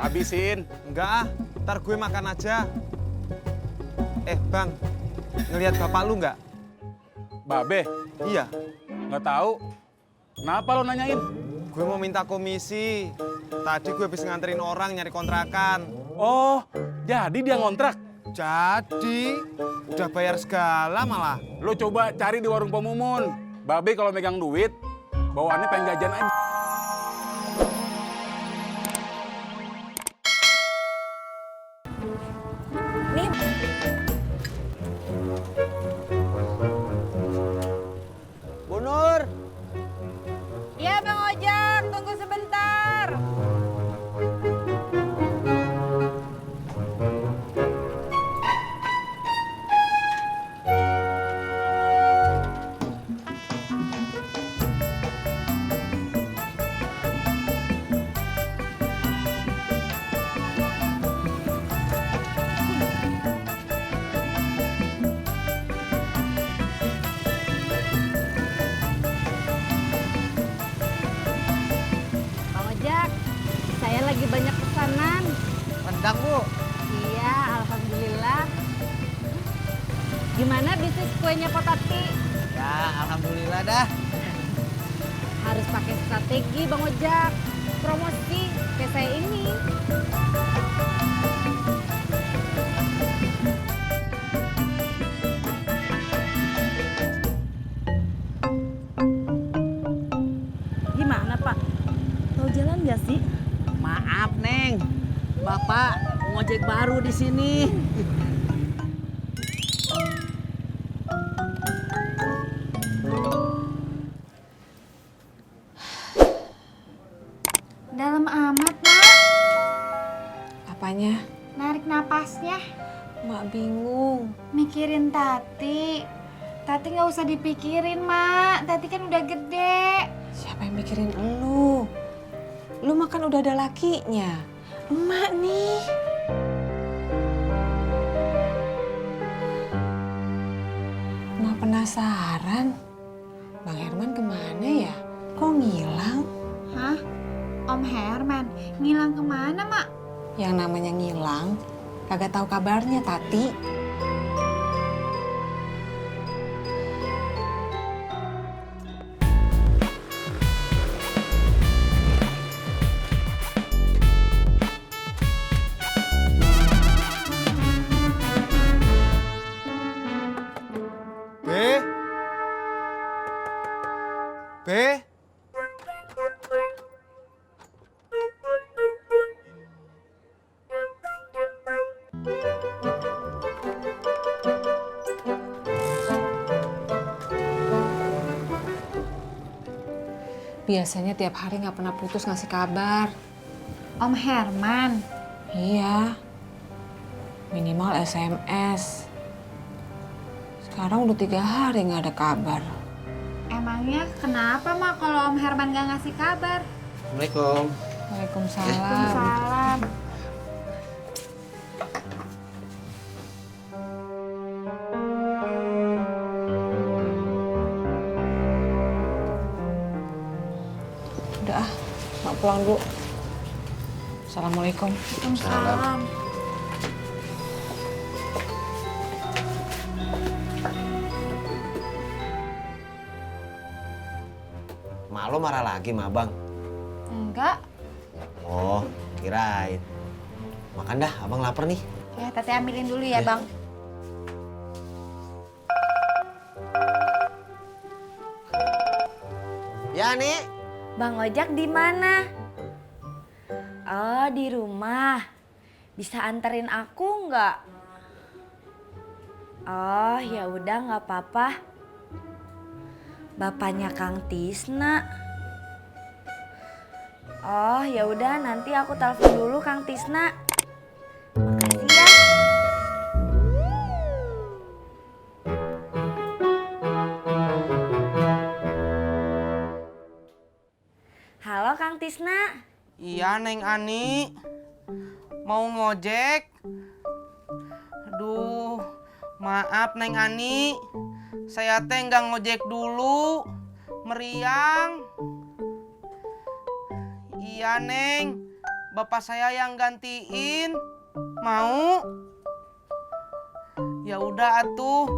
Habisin. Enggak ah, ntar gue makan aja. Bang, ngelihat bapak lu nggak? Babe, Iya, nggak tahu. Kenapa lo nanyain? gue mau minta komisi. Tadi gue habis nganterin orang nyari kontrakan. Oh, jadi dia ngontrak. Jadi, udah bayar segala malah. Lo coba cari di warung Pemumun. Babe kalau megang duit, bawaannya pengen jajan aja. Nih. Bu Nur, Iya Bang Ojak, tunggu sebentar. Bang Ojak, saya lagi banyak pesanan. rendang Bu. Iya, alhamdulillah. Gimana bisnis kuenya Potati? Ya, alhamdulillah dah. Harus pakai strategi Bang Ojak. Promosi kayak saya ini. Gimana Pak? Tahu jalan nggak sih? Maaf, Neng. Bapak ngojek baru di sini. Dalam amat, Mak. Apanya? Narik napasnya. Mak bingung. Mikirin Tati. Tati nggak usah dipikirin, Mak. Tati kan udah gede. Siapa yang mikirin elu? Lu makan udah ada lakinya. Emak nih. Emak penasaran. Bang Herman kemana ya? Kok ngilang? Hah? Om Herman, ngilang kemana, Mak? Yang namanya ngilang, kagak tahu kabarnya, Tati. Be? Be? Biasanya tiap hari nggak pernah putus ngasih kabar. Om Herman. Iya, minimal SMS. Sekarang udah 3 hari nggak ada kabar. Emangnya kenapa, Mak, kalau Om Herman nggak ngasih kabar? Assalamualaikum. Waalaikumsalam. Waalaikumsalam. Udah ah, mak pulang dulu. Assalamualaikum. Waalaikumsalam. Mak lo marah lagi sama abang? Enggak. Oh, kirain. Makan dah, abang lapar nih. Ya, Tati ambilin dulu ya, Bang. Ya, nih. Bang Ojak di mana? Oh, di rumah. Bisa anterin aku nggak? Oh, ya udah nggak apa-apa. Bapaknya Kang Tisna. Oh, ya udah nanti aku telepon dulu Kang Tisna. Makasih ya. Halo Kang Tisna. Iya, Neng Ani. Mau ngojek? Aduh, maaf Neng Ani. Saya teh nggak ngojek dulu. Meriang. Iya, Neng. bapak saya yang gantiin? Mau? Ya udah atuh.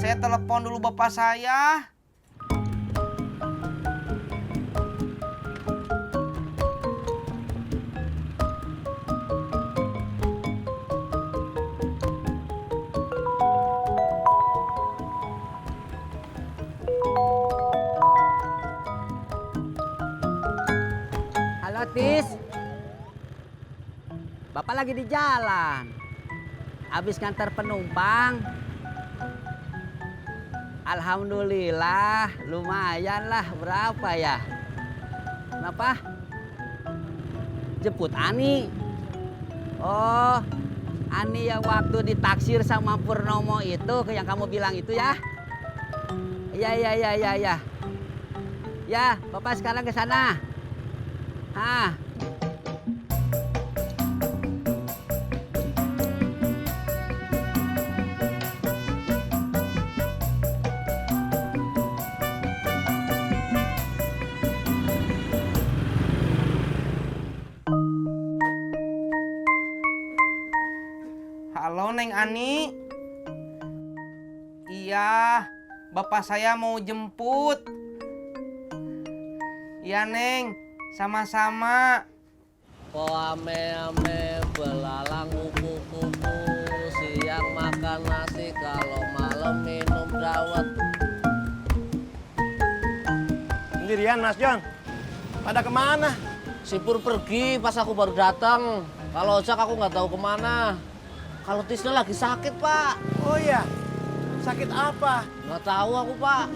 Saya telepon dulu bapak saya. Halo Tis. Bapak lagi di jalan. Habis ngantar penumpang. Alhamdulillah, lumayan lah. Berapa ya? Kenapa? Jemput Ani. Oh, Ani yang waktu ditaksir sama Purnomo itu, yang kamu bilang itu ya? Iya. Ya, Bapak sekarang ke sana. Hah. Halo Neng Ani. Iya, bapak saya mau jemput. Iya Neng, sama-sama. Po ame-ame belalang kupu-kupu, siang makan nasi, kalau malam minum dawet. Sendirian Mas John? Pada kemana? Si Pur pergi pas aku baru datang. Kalau ojek aku nggak tahu kemana. Kalau Tisna lagi sakit, Pak. Oh iya, sakit apa? Nggak tahu aku, Pak.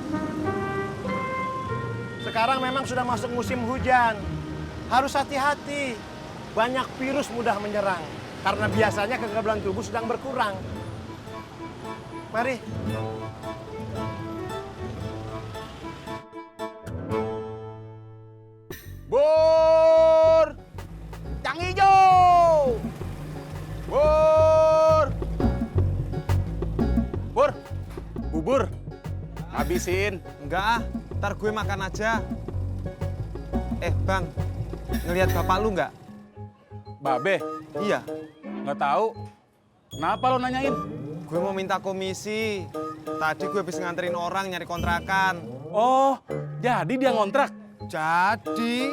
Sekarang memang sudah masuk musim hujan. Harus hati-hati. Banyak virus mudah menyerang. Karena biasanya kekebalan tubuh sedang berkurang. Mari. Bur! Cang hijau! Bur! Bur! Bubur! Habisin. Enggak ah, ntar gue makan aja. Bang, ngelihat bapak lu nggak? Babe, Iya, nggak tahu. Kenapa lo nanyain? gue mau minta komisi. Tadi gue habis nganterin orang nyari kontrakan. Oh, jadi dia ngontrak. Jadi,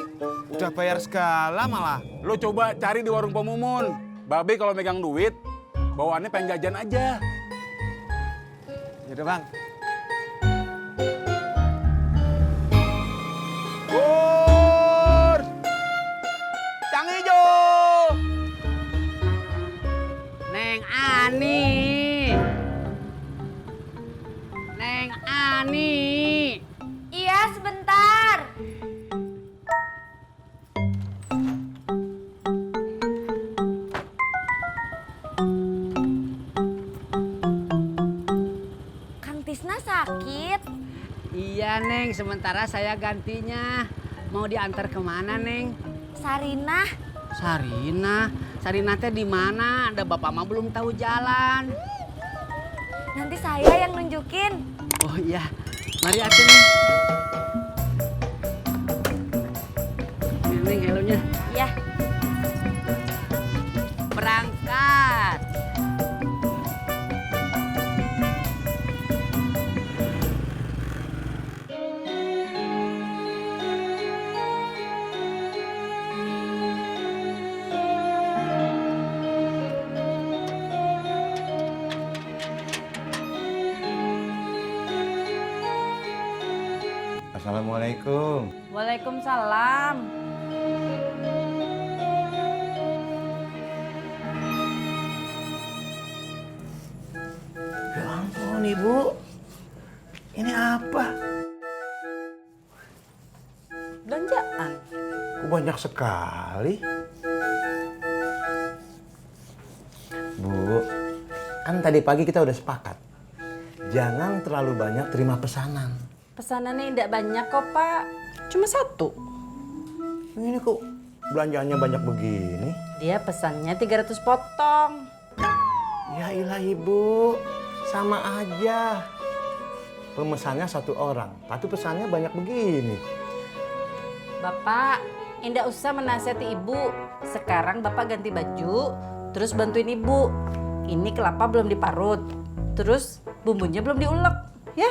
udah bayar segala malah. Lo coba cari di warung Pemumun. Babe kalau megang duit, bawaannya pengen jajan aja. Yaudah bang. Bur! Cang hijau! Neng Ani. Neng Ani. Iya, sebentar. Kang Tisna sakit. Iya Neng, sementara saya gantinya. Mau diantar kemana Neng? Sarinah. Sarina teh di mana? Ada bapak mah belum tahu jalan. Nanti saya yang nunjukin. Oh iya, mari atuh Neng. Ini Neng helmnya. Ya. Berangkat. Assalamualaikum. Waalaikumsalam. Ya ampun Ibu, ini apa? Belanjaan. Kok banyak sekali? Bu, kan tadi pagi kita udah sepakat. Jangan terlalu banyak terima pesanan. Pesanannya tidak banyak kok, Pak. Cuma satu. Ini kok belanjaannya banyak begini? Dia pesannya 300 potong. Ya ilah Ibu, sama aja. Pemesannya satu orang, tapi pesannya banyak begini. Bapak, Indah usah menasihati ibu. Sekarang bapak ganti baju, terus bantuin ibu. Ini kelapa belum diparut, terus bumbunya belum diulek, ya?